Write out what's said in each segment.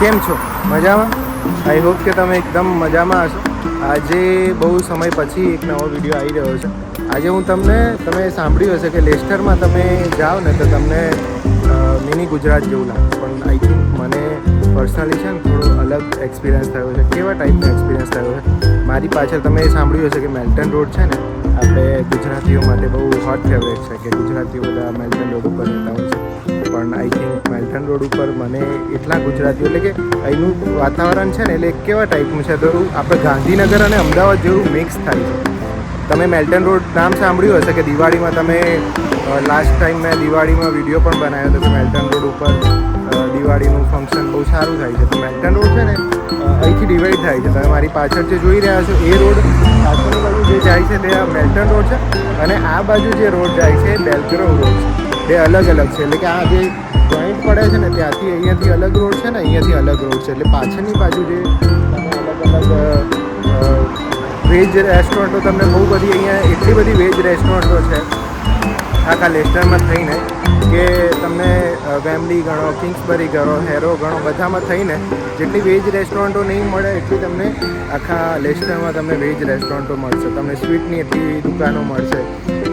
કેમ છો? મજામાં? આઈ હોપ કે તમે એકદમ મજામાં હશો. આજે બહુ સમય પછી એક નવો વિડીયો આવી રહ્યો છે. આજે હું તમે સાંભળ્યું હશે કે લેસ્ટરમાં તમે જાઓ ને તો તમને મિની ગુજરાત જેવું લાગે, પણ આઈ થિંક મને પર્સનલી છે ને થોડો અલગ એક્સપિરિયન્સ થયો છે. કેવા ટાઈપનો એક્સપિરિયન્સ થયો છે? મારી પાછળ તમે સાંભળ્યું હશે કે મેલ્ટન રોડ છે ને, આપણે ગુજરાતીઓ માટે બહુ હોટ ફેવરેટ છે કે ગુજરાતીઓ બધા મેલ્ટન રોડ ઉપર રહેતા હોય છે. પણ આઈ થિંક મેલ્ટન રોડ ઉપર મને એટલા ગુજરાતીઓ એટલે કે અહીંનું વાતાવરણ છે ને, એટલે કેવા ટાઈપનું છે તો આપણે ગાંધીનગર અને અમદાવાદ જેવું મિક્સ થાય છે. તમે મેલ્ટન રોડ નામ સાંભળ્યું હશે કે દિવાળીમાં તમે લાસ્ટ ટાઈમ મેં દિવાળીમાં વિડીયો પણ બનાવ્યો હતો કે મેલ્ટન રોડ ઉપર દિવાળીનું ફંક્શન બહુ સારું થાય છે. તો મેલ્ટન રોડ છે ને અહીંથી ડિવાઈડ થાય છે. તમે મારી પાછળ જે જોઈ રહ્યા છો એ રોડ પાછળની બાજુ જે જાય છે તે આ મેલ્ટન રોડ છે, અને આ બાજુ જે રોડ જાય છે એ બેલગ્રોવ રોડ છે. બે અલગ અલગ છે, એટલે કે આ જે જોઈન્ટ પડે છે ને ત્યાંથી અહીંયાથી અલગ રોડ છે ને અહીંયાથી અલગ રોડ છે. એટલે પાછળની બાજુ જે તમે અલગ અલગ વેજ રેસ્ટોરન્ટો તમને બહુ બધી અહીંયા એટલી બધી વેજ રેસ્ટોરન્ટો છે આખા લેસ્ટરમાં થઈને કે તમને વેમ્બલી ગણો, કિંગ્સબરી ગણો, હેરો ગણો, બધામાં થઈને જેટલી વેજ રેસ્ટોરન્ટો નહીં મળે એટલી તમને આખા લેસ્ટરમાં તમને વેજ રેસ્ટોરન્ટો મળશે. તમને સ્વીટની એટલી દુકાનો મળશે,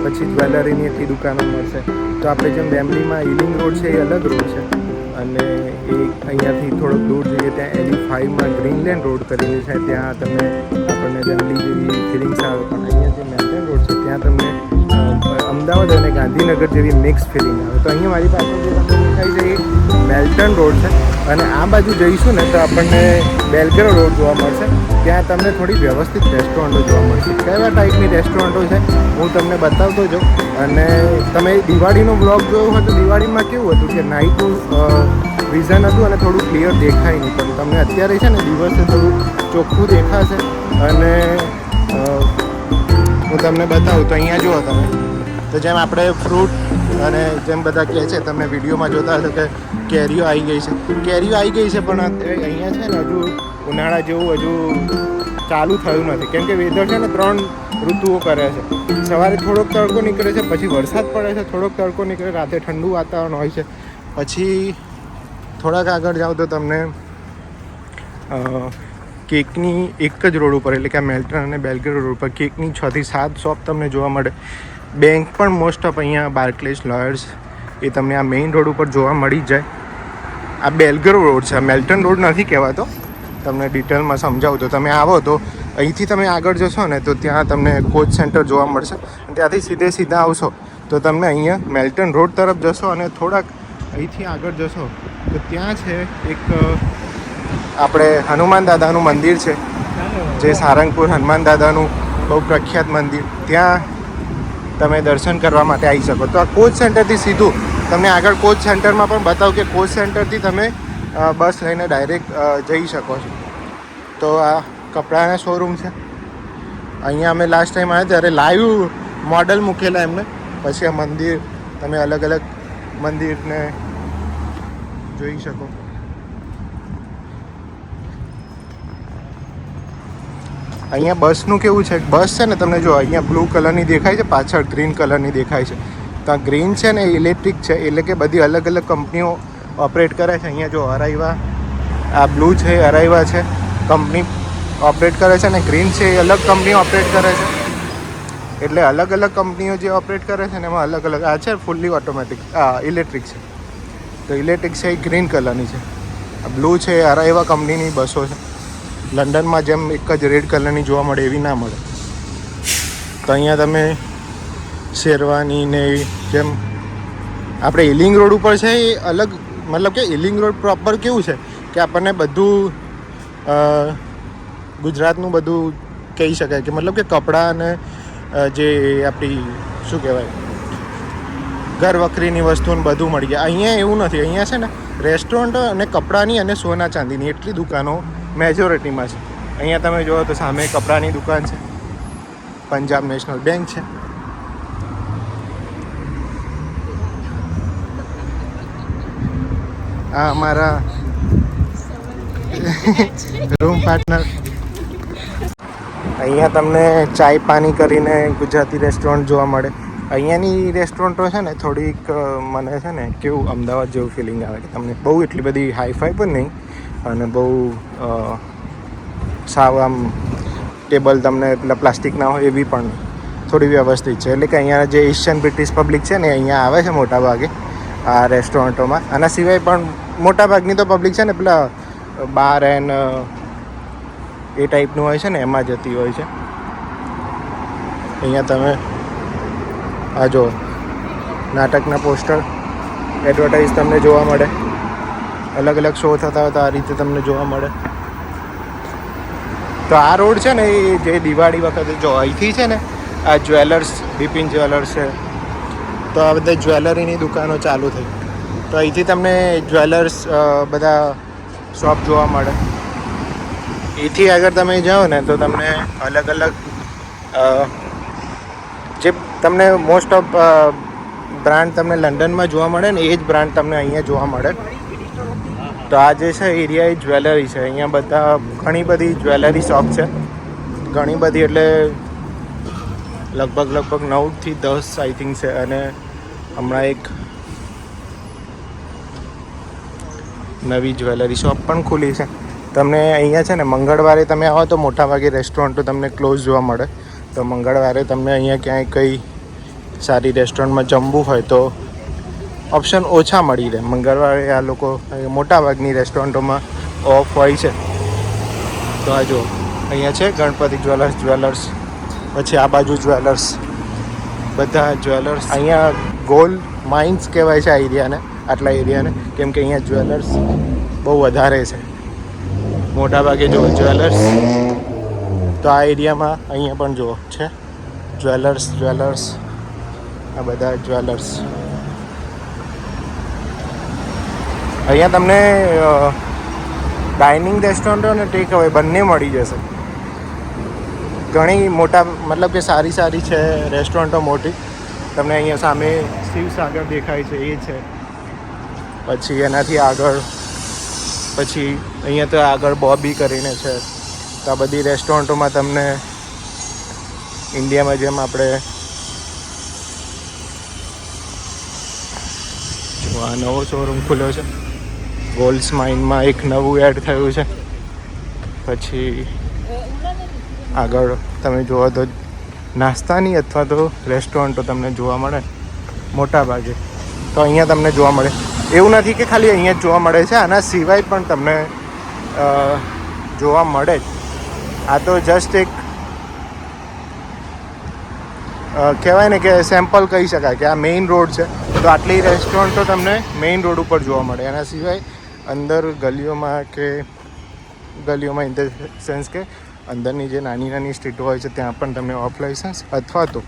પછી જ્વેલરીની એટલી દુકાનો મળશે. તો આપણે જેમ વેમ્બલીમાં ઇલિંગ રોડ છે એ અલગ રોડ છે, અને એ અહીંયાથી થોડોક દૂર જઈએ ત્યાં LE5માં ગ્રીનલેન્ડ રોડ કરીને છે, ત્યાં તમને આપણને વેમ્બલી જેવી ફિલિંગ્સ આવે. પણ અહીંયા જે મેલ્ટન રોડ છે ત્યાં તમને અમદાવાદ અને ગાંધીનગર જેવી મિક્સ ફિલિંગ આવે. તો અહીંયા મારી પાસે જે તમને દેખાય છે એ મેલ્ટન રોડ છે, અને આ બાજુ જઈશું ને તો આપણને બેલગ્રોવ રોડ જોવા મળશે. ત્યાં તમને થોડી વ્યવસ્થિત રેસ્ટોરન્ટો જોવા મળશે. કેવા ટાઈપની રેસ્ટોરન્ટો છે હું તમને બતાવતો જાઉં. અને તમે દિવાળીનો બ્લોગ જોયો હોય તો દિવાળીમાં કેવું હતું કે નાઇટનું વિઝન હતું અને થોડું ક્લિયર દેખાય નહીં, પણ તમને અત્યારે છે ને દિવસે થોડું ચોખ્ખું દેખાશે. અને હું તમને બતાવું તો અહીંયા જુઓ તમે, તો જેમ આપણે ફ્રૂટ અને જેમ બધા કહે છે, તમે વિડીયોમાં જોતા હશો કે કેરીઓ આવી ગઈ છે. કેરીઓ આવી ગઈ છે, પણ અહીંયા છે ને હજુ ઉનાળા જેવું હજુ ચાલુ થયું નથી, કેમ કે વેધર છે ને 3 ઋતુઓ કરે છે. સવારે થોડોક તડકો નીકળે છે, પછી વરસાદ પડે છે, થોડોક તડકો નીકળે, રાતે ઠંડુ વાતાવરણ હોય છે. પછી થોડાક આગળ જાઓ તો તમને કેકની એક જ રોડ ઉપર, એટલે કે આ મેલ્ટન અને બેલગ્રોવ રોડ ઉપર કેકની 6 થી 7 શોપ તમને જોવા મળે. બેંક પણ મોસ્ટ ઓફ અહીંયા બાર્કલેસ, લોયર્સ એ તમને આ મેઇન રોડ ઉપર જોવા મળી જાય. આ બેલગ્રોવ રોડ છે, મેલ્ટન રોડ નથી કહેવાતો. તમને ડિટેલમાં સમજાવું તો તમે આવો તો અહીંથી તમે આગળ જશો ને તો ત્યાં તમને કોચ સેન્ટર જોવા મળશે. ત્યાંથી સીધા આવશો તો તમને અહીંયા મેલ્ટન રોડ તરફ જશો, અને થોડાક અહીંથી આગળ જશો તો ત્યાં છે એક આપણે હનુમાન દાદાનું મંદિર છે, જે સારંગપુર હનુમાન દાદાનું બહુ પ્રખ્યાત મંદિર. ત્યાં તમે દર્શન કરવા માટે આવી શકો. તો આ કોચ સેન્ટરથી સીધું તમને આગળ કોચ સેન્ટરમાં પણ બતાવું કે કોચ સેન્ટરથી તમે બસ લઈને ડાયરેક્ટ જઈ શકો છો. તો આ કપડાના શોરૂમ છે. અહીંયા અમે લાસ્ટ ટાઈમ આવ્યા ત્યારે લાઈવ મોડલ મૂકેલા એમને. પછી આ મંદિર તમે અલગ અલગ મંદિરને જોઈ શકો. અહીંયા બસનું કેવું છે, બસ છે ને તમને જો અહીંયા બ્લુ કલરની દેખાય છે, પાછળ ગ્રીન કલરની દેખાય છે. તો આ ગ્રીન છે ને ઇલેક્ટ્રિક છે, એટલે કે બધી અલગ અલગ કંપનીઓ ઓપરેટ કરે છે. અહીંયા જો અરાઈવા, આ બ્લુ છે અરાઈવા છે કંપની ઓપરેટ કરે છે, અને ગ્રીન છે એ અલગ કંપની ઓપરેટ કરે છે. એટલે અલગ અલગ કંપનીઓ જે ઓપરેટ કરે છે ને એમાં અલગ અલગ. આ છે ફૂલ્લી ઓટોમેટિક, ઇલેક્ટ્રિક છે. તો ઇલેક્ટ્રિક છે એ ગ્રીન કલરની છે. આ બ્લુ છે એ અરાઈવા કંપનીની બસો છે. લંડનમાં જેમ એક જ રેડ કલરની જોવા મળે એવી ના મળે. તો અહીંયા તમે શેરવાની ને જેમ આપણે ઇલિંગ રોડ ઉપર છે એ અલગ, મતલબ કે ઇલિંગ રોડ પ્રોપર કેવું છે કે આપણને બધું ગુજરાતનું બધું કહી શકાય કે મતલબ કે કપડાં અને જે આપણી શું કહેવાય ઘર વખરીની વસ્તુને બધું મળી જાય. અહીંયા એવું નથી. અહીંયા છે ને રેસ્ટોરન્ટ અને કપડાની અને સોના ચાંદીની એટલી દુકાનો મેજોરિટીમાં છે. અહીંયા તમે જુઓ તો સામે કપડાની દુકાન છે, પંજાબ નેશનલ બેંક છે. આ અમારા રૂમ પાર્ટનર. અહીંયા તમને ચાય પાણી કરીને ગુજરાતી રેસ્ટોરન્ટ જોવા મળે. અહીંયાની રેસ્ટોરન્ટો છે ને થોડીક મને છે ને કેવું અમદાવાદ જેવું ફિલિંગ આવે કે તમને બહુ એટલી બધી હાઈફાઈ પણ નહીં, અને બહુ સાવ આમ ટેબલ તમને પેલા પ્લાસ્ટિકના હોય એવી પણ થોડી વ્યવસ્થિત છે. એટલે કે અહીંયા જે એશિયન બ્રિટિશ પબ્લિક છે ને અહીંયા આવે છે મોટા ભાગે આ રેસ્ટોરન્ટોમાં. આના સિવાય પણ મોટાભાગની તો પબ્લિક છે ને પેલા બાર એન્ડ એ ટાઈપનું હોય છે ને એમાં જતી હોય છે. અહીંયા તમે આ જો નાટકના પોસ્ટર એડવર્ટાઇઝ તમને જોવા મળે, અલગ અલગ શો થતા હોય તો આ રીતે તમને જોવા મળે. તો આ રોડ છે ને એ જે દિવાળી વખતે જો અહીંથી છે ને આ જ્વેલર્સ બિપિન જ્વેલર્સ છે, તો આ બધા જ્વેલરીની દુકાનો ચાલુ થઈ, તો અહીંથી તમને જ્વેલર્સ બધા શોપ જોવા મળે. એથી આગળ તમે જાઓ ને તો તમને અલગ અલગ જે તમને મોસ્ટ ઓફ બ્રાન્ડ તમને લંડનમાં જોવા મળે ને એ જ બ્રાન્ડ તમને અહીંયા જોવા મળે. તો આ જે છે એરિયા એ જ્વેલરી છે. અહીંયા બધા ઘણી બધી જ્વેલરી શોપ છે, ઘણી બધી એટલે લગભગ 9 થી 10 આઈ થિંક છે. અને હમણાં એક નવી જ્વેલરી શોપ પણ ખુલી છે. તમને અહીંયા છે ને મંગળવારે તમે આવો તો મોટાભાગે રેસ્ટોરન્ટો તમને ક્લોઝ જોવા મળે. તો મંગળવારે તમને અહીંયા ક્યાંય કંઈ સારી રેસ્ટોરન્ટમાં જમવું હોય તો ઓપ્શન ઓછા મળી રહે. મંગળવારે આ લોકો મોટાભાગની રેસ્ટોરન્ટોમાં ઓફ હોય છે. તો આ જો અહીંયા છે ગણપતિ જ્વેલર્સ, પછી આ બાજુ જ્વેલર્સ, બધા જ્વેલર્સ. અહીંયા ગોલ્ડ માઇન્સ કહેવાય છે આ એરિયાને, આટલા એરિયાને, કેમ કે અહીંયા જ્વેલર્સ બહુ વધારે છે મોટાભાગે. જો જ્વેલર્સ તો આ એરિયામાં અહીંયા પણ જો છે જ્વેલર્સ, આ બધા જ્વેલર્સ. અહીંયા તમને ડાઇનિંગ રેસ્ટોરન્ટ અને ટેક અવે બંને મળી જશે. ઘણી મોટા મતલબ કે સારી છે રેસ્ટોરન્ટો મોટી. તમને અહીંયા સામે શિવસાગર દેખાય છે એ છે, પછી એનાથી આગળ પછી અહીંયા તો આગળ બોબી કરીને છે. તો આ બધી રેસ્ટોરન્ટોમાં તમને ઇન્ડિયામાં જેમ આપણે આ નવો શોરૂમ ખુલ્યો છે ગોલ્ડ્સ માઇનમાં, એક નવું એડ થયું છે. પછી આગળ તમે જુઓ તો નાસ્તાની અથવા તો રેસ્ટોરન્ટો તમને જોવા મળે મોટા ભાગે. તો અહીંયા તમને જોવા મળે. એવું નથી કે ખાલી અહીંયા જ જોવા મળે છે, આના સિવાય પણ તમને જોવા મળે જ. આ તો જસ્ટ એક કહેવાય ને કે સેમ્પલ કહી શકાય કે આ મેઇન રોડ છે તો આટલી રેસ્ટોરન્ટો તમને મેઇન રોડ ઉપર જોવા મળે. એના સિવાય અંદર ગલીઓમાં ઇન ધ સેન્સ કે અંદરની જે નાની સ્ટ્રીટો હોય છે ત્યાં પણ તમને ઓફ લાઇસન્સ અથવા તો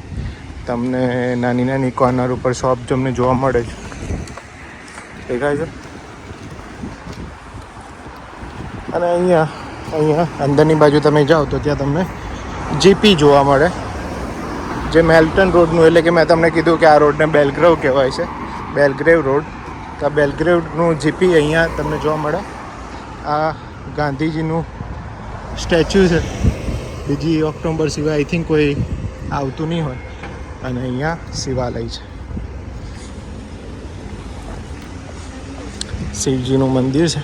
તમને નાની કોર્નર ઉપર શોપ તમને જોવા મળે છે. દેખાય છે. અને અહીંયા અંદરની બાજુ તમે જાઓ તો ત્યાં તમને જીપી જોવા મળે, જે મેલ્ટન રોડનું, એટલે કે મેં તમને કીધું કે આ રોડને બેલગ્રેવ કહેવાય છે, બેલગ્રેવ રોડ. તો આ બેલગ્રેવનું જીપી અહીંયા તમને જોવા મળે. આ ગાંધીજીનું સ્ટેચ્યુ છે, 2 ઓક્ટોબર સિવાય આઈ થિંક કોઈ આવતું નહીં હોય. અને અહીંયા શિવાલય છે, શિવજીનું મંદિર છે.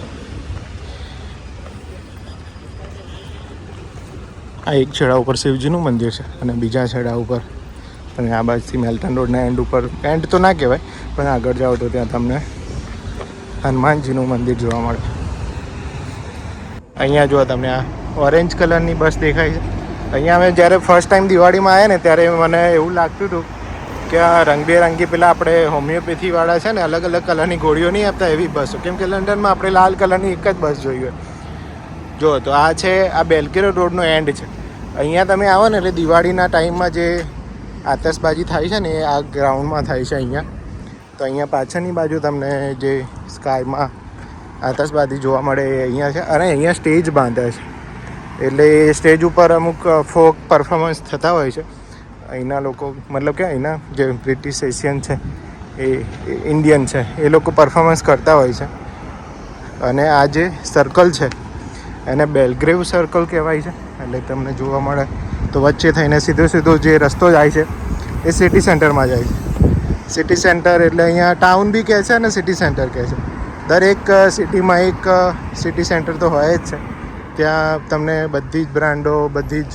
આ એક છેડા ઉપર શિવજીનું મંદિર છે અને બીજા છેડા ઉપર તમે આ બાજુથી મેલ્ટન રોડના એન્ડ તો ના કહેવાય પણ આગળ જાઓ તો ત્યાં તમને હનુમાનજીનું મંદિર જોવા મળે. અહીંયા જો તમને આ ઓરેન્જ કલરની બસ દેખાય છે. અહીંયા અમે જ્યારે ફર્સ્ટ ટાઈમ દિવાળીમાં આવ્યા ને ત્યારે મને એવું લાગતું હતું કે આ રંગબેરંગી પેલા આપણે હોમિયોપેથીવાળા છે ને અલગ કલરની ગોળીઓ નહીં આપતા એવી બસો, કેમ કે લંડનમાં આપણે લાલ કલરની એક જ બસ જોઈ હોય. જો તો આ છે આ બેલગ્રેવ રોડનો એન્ડ છે. અહીંયા તમે આવો ને એટલે દિવાળીના ટાઈમમાં જે આતશબાજી થાય છે ને એ આ ગ્રાઉન્ડમાં થાય છે અહીંયા. તો અહીંયા પાછળની બાજુ તમને જે સ્કાયમાં આતશબાજી જોવા મળે એ અહીંયા છે. અને અહીંયા સ્ટેજ બાંધે છે, એટલે એ સ્ટેજ ઉપર અમુક ફોક પરફોર્મન્સ થતા હોય છે. અહીંના લોકો મતલબ કે અહીંના જે બ્રિટિશ એશિયન છે એ ઇન્ડિયન છે એ લોકો પરફોર્મન્સ કરતા હોય છે. અને આ જે સર્કલ છે એને બેલગ્રેવ સર્કલ કહેવાય છે. એટલે તમને જોવા મળે તો વચ્ચે થઈને સીધો જે રસ્તો જાય છે એ સિટી સેન્ટરમાં જાય છે. સિટી સેન્ટર એટલે અહીંયા ટાઉન બી કહે છે અને સિટી સેન્ટર કહે છે. દરેક સિટીમાં એક સિટી સેન્ટર તો હોય જ છે. ત્યાં તમને બધી જ બ્રાન્ડો, બધી જ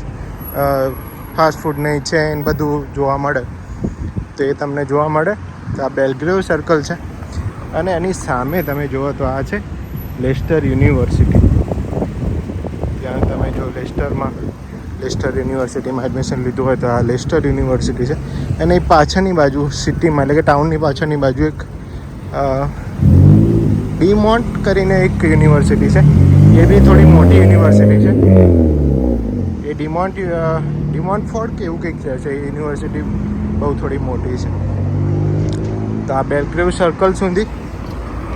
ફાસ્ટ ફૂડની ચેન બધું જોવા મળે. તો એ તમને જોવા મળે. તો આ બેલ્ગ્રેવ સર્કલ છે અને એની સામે તમે જુઓ તો આ છે લેસ્ટર યુનિવર્સિટી. ત્યાં તમે જો લેસ્ટર યુનિવર્સિટીમાં એડમિશન લીધું હોય તો આ લેસ્ટર યુનિવર્સિટી છે. અને પાછળની બાજુ સિટીમાં એટલે કે ટાઉનની પાછળની બાજુ એક ડીમોન્ટ કરીને એક યુનિવર્સિટી છે. એ બી થોડી મોટી યુનિવર્સિટી છે. એ ડીમોન્ટ ફોર્ડ કે એવું કંઈક છે. એ યુનિવર્સિટી બહુ થોડી મોટી છે. તો આ બેલ્ગ્રેવ સર્કલ સુધી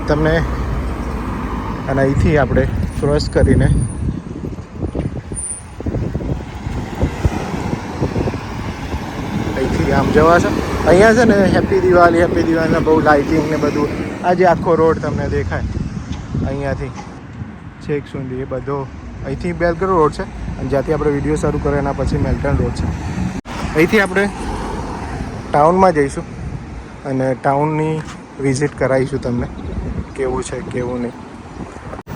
તમને અને અહીંથી આપણે ક્રોસ કરીને અહીંથી આમ જવાશે. અહીંયા છે ને હેપી દિવાળીના બહુ લાઇટિંગ ને બધું. આ જે આખો રોડ તમને દેખાય અહીંયાથી છેક સુધી, એ બધો અહીંથી બેલ્ગ્રેવ રોડ છે. અને જ્યાંથી આપણે વિડીયો શરૂ કર્યો એના પછી મેલ્ટન રોડ છે. અહીંથી આપણે ટાઉનમાં જઈશું અને ટાઉનની વિઝિટ કરાવીશું તમને કેવું છે કેવું નહીં.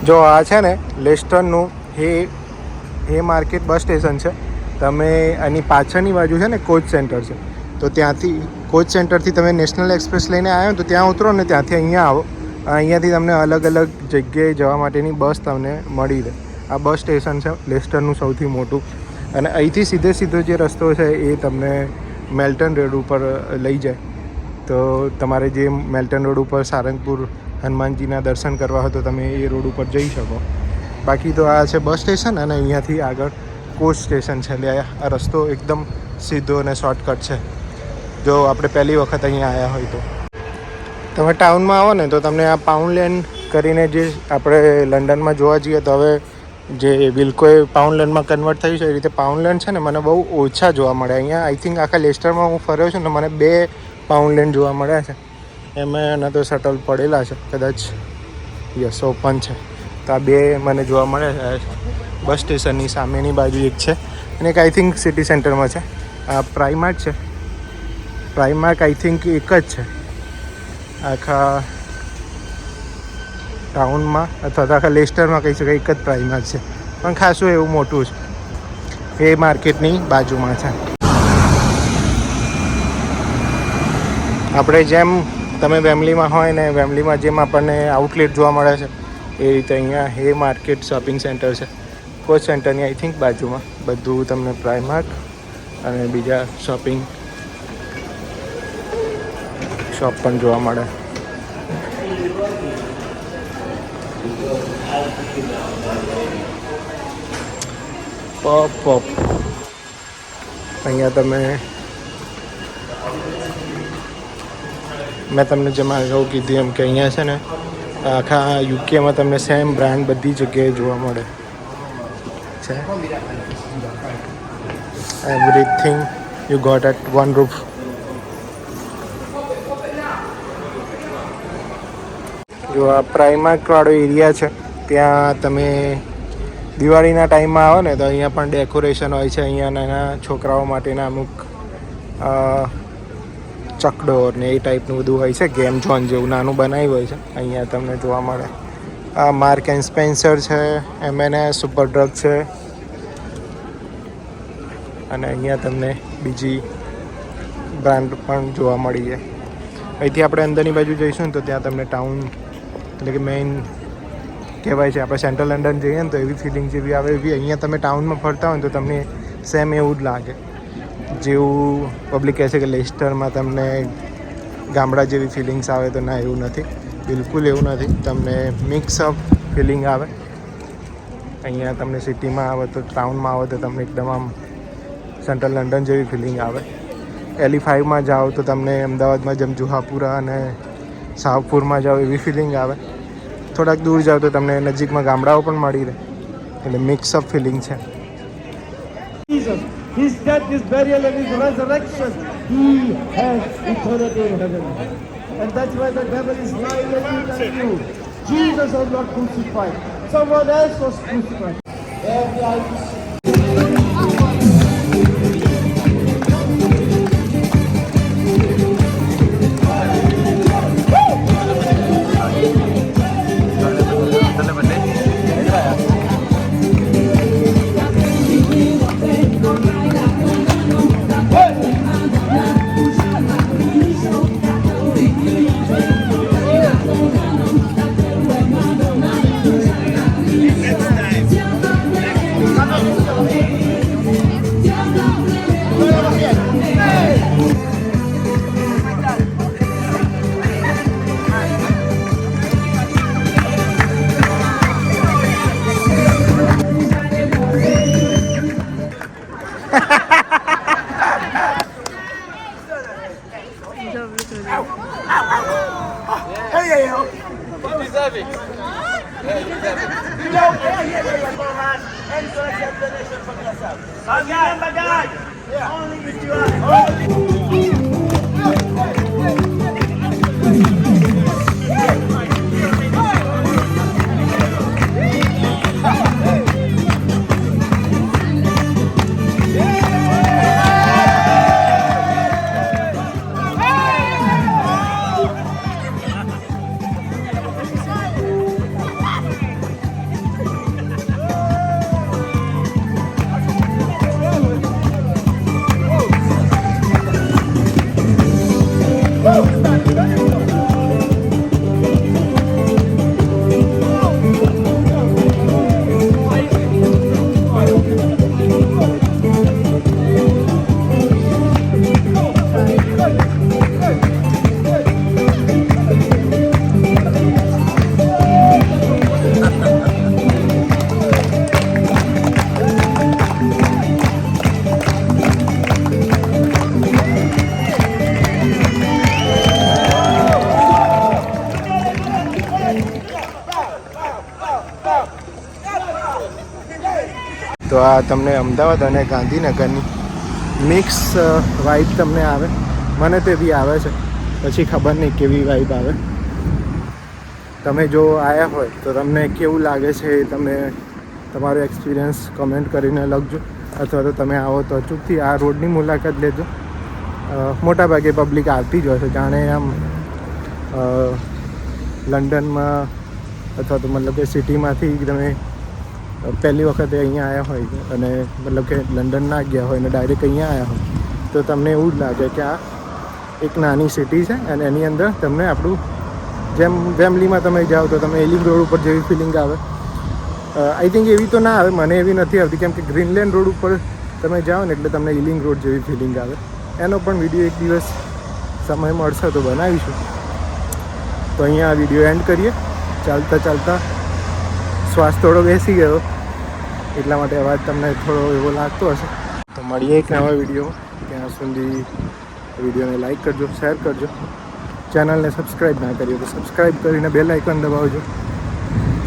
જો આ છે ને લેસ્ટરનું હે માર્કેટ બસ સ્ટેશન છે. તમે આની પાછળની બાજુ છે ને કોચ સેન્ટર છે. તો ત્યાંથી કોચ સેન્ટરથી તમે નેશનલ એક્સપ્રેસ લઈને આવ્યો તો ત્યાં ઉતરો ને ત્યાંથી અહીંયા આવો. અહીંયાથી તમને અલગ અલગ જગ્યાએ જવા માટેની બસ તમને મળી રહે. આ બસ સ્ટેશન છે લેસ્ટરનું સૌથી મોટું. અને અહીંથી સીધો જે રસ્તો છે એ તમને મેલ્ટન રોડ ઉપર લઈ જાય. તો તમારે જે મેલ્ટન રોડ ઉપર સારંગપુર હનુમાનજીના દર્શન કરવા હોય તો તમે એ રોડ ઉપર જઈ શકો. બાકી તો આ છે બસ સ્ટેશન અને અહીંયાથી આગળ કોચ સ્ટેશન છે. એટલે આ રસ્તો એકદમ સીધો અને શોર્ટકટ છે જો આપણે પહેલી વખત અહીંયા આવ્યા હોય તો. તમે ટાઉનમાં આવો ને તો તમને આ પાઉન્ડલેન્ડ કરીને જે આપણે લંડનમાં જોવા જઈએ તો હવે જે વિલ્કોએ પાઉન્ડલેન્ડમાં કન્વર્ટ થયું છે એ રીતે પાઉન્ડલેન્ડ છે ને મને બહુ ઓછા જોવા મળે. અહીંયા આઈ થિંક આખા લેસ્ટરમાં હું ફર્યો છું ને મને 2 પાઉન્ડલેન્ડ જોવા મળ્યા છે. એમાં એના તો શટલ પડેલા છે કદાચ, યસ ઓપન છે. તો આ 2 મને જોવા મળે છે. બસ સ્ટેશનની સામેની બાજુ એક છે અને એક આઈ થિંક સિટી સેન્ટરમાં છે. આ પ્રાઇમાર્ક છે. પ્રાઇમાર્ક આઈ થિંક એક જ છે આખા ટાઉનમાં અથવા તો આખા લેસ્ટરમાં કહી શકાય. એક જ પ્રાઇમાર્ક છે પણ ખાસું એવું મોટું છે. એ માર્કેટની બાજુમાં છે. આપણે જેમ તમે વેમલીમાં હોય ને વેમલીમાં જેમ આપણને આઉટલેટ જોવા મળે છે એ રીતે અહીંયા હે માર્કેટ શોપિંગ સેન્ટર છે. કોચ સેન્ટરની આઈ થિંક બાજુમાં બધું તમને પ્રાઇમાર્ક અને બીજા શોપિંગ શોપ પણ જોવા મળે. પોપ અહીંયા મેં તમને જેમ અગાઉ કીધું એમ કે અહીંયા છે ને આખા યુકેમાં તમને સેમ બ્રાન્ડ બધી જગ્યાએ જોવા મળે છે. Everything you got at one roof. જો આ પ્રાઇમાર્ક વાળો એરિયા છે ત્યાં તમે દિવાળીના ટાઈમમાં આવો ને તો અહીંયા પણ ડેકોરેશન હોય છે. અહીંયા નાના છોકરાઓ માટેના અમુક ચકડોર ને એ ટાઈપનું બધું હોય છે. ગેમ ઝોન જેવું નાનું બનાવ્યું હોય છે અહીંયા તમને જોવા મળે. આ માર્ક એન્ડ સ્પેન્સર છે, M&S, સુપર ડ્રગ છે અને અહીંયા તમને બીજી બ્રાન્ડ પણ જોવા મળી જાય. અહીંથી આપણે અંદરની બાજુ જઈશું ને તો ત્યાં તમને ટાઉન એટલે કે મેઇન કહેવાય છે. આપણે સેન્ટ્રલ લંડન જઈએ ને તો એવી ફિલિંગ જેવી આવે એવી અહીંયા તમે ટાઉનમાં ફરતા હોય ને તો તમને સેમ એવું જ લાગે. જેવું પબ્લિક કહે છે કે લેસ્ટરમાં તમને ગામડા જેવી ફિલિંગ્સ આવે તો ના, એવું નથી. બિલકુલ એવું નથી. તમને મિક્સઅપ ફિલિંગ આવે. અહીંયા તમને સિટીમાં આવે તો ટાઉનમાં આવો તો તમને એકદમ આમ સેન્ટ્રલ લંડન જેવી ફિલિંગ આવે. LE5માં જાઓ તો તમને અમદાવાદમાં જેમ જુહાપુરા અને શાહપુરમાં જાઓ એવી ફિલિંગ આવે. થોડાક દૂર જાઓ તો તમને નજીકમાં ગામડાઓ પણ મળી રહે. એટલે મિક્સઅપ ફિલિંગ છે. His death, His burial and His resurrection, He has eternity in heaven. And that's why the devil is lying and telling you, Jesus was not crucified. Someone else was crucified. Every eye to see. gather your small hands and collect that donation from yourself. Bagay! Only if you are તો આ તમને અમદાવાદ અને ગાંધીનગરની mix vibe તમને આવે, મને તે બી આવે છે, પછી ખબર નહીં કેવી વાઇબ આવે. તમે જો આવ્યા હોય તો તમને કેવું લાગે છે એ તમે તમારો એક્સપિરિયન્સ કમેન્ટ કરીને લખજો, અથવા તો તમે આવો તો અચૂકથી આ રોડની મુલાકાત લેજો. મોટાભાગે પબ્લિક આવતી જ હોય છે, જાણે આમ લંડનમાં અથવા તો મતલબ કે સિટીમાંથી તમે પહેલી વખતે અહીંયા આવ્યા હોય અને મતલબ કે લંડન ના ગયા હોય ને ડાયરેક્ટ અહીંયા આવ્યા હોય તો તમને એવું જ લાગે કે આ એક નાની સિટી છે અને એની અંદર તમને આપણું જેમ વેમલીમાં તમે જાઓ તો તમે એલિંગ રોડ ઉપર જેવી ફિલિંગ આવે. આઈ થિંક એવી તો ના આવે, મને એવી નથી આવતી, કેમ કે ગ્રીનલેન્ડ રોડ ઉપર તમે જાઓ ને એટલે તમને એલિંગ રોડ જેવી ફિલિંગ આવે. એનો પણ વિડીયો એક દિવસ સમય મળશે તો બનાવીશું. તો અહીંયા આ વિડીયો એન્ડ કરીએ. ચાલતા ચાલતા શ્વાસ થોડો બેસી ગયો એટલા માટે અવાજ તમને થોડો એવો લાગતો હશે. તો મળીએ એક નવા વિડીયોમાં. ત્યાં સુધી વિડીયોને લાઈક કરજો, શેર કરજો, ચેનલને સબસ્ક્રાઈબ ના કરીએ તો સબસ્ક્રાઈબ કરીને બેલ આઇકન દબાવજો.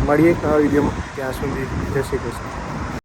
મળીએ એક નવા વિડીયોમાં. ત્યાં સુધી જય શ્રી કૃષ્ણ.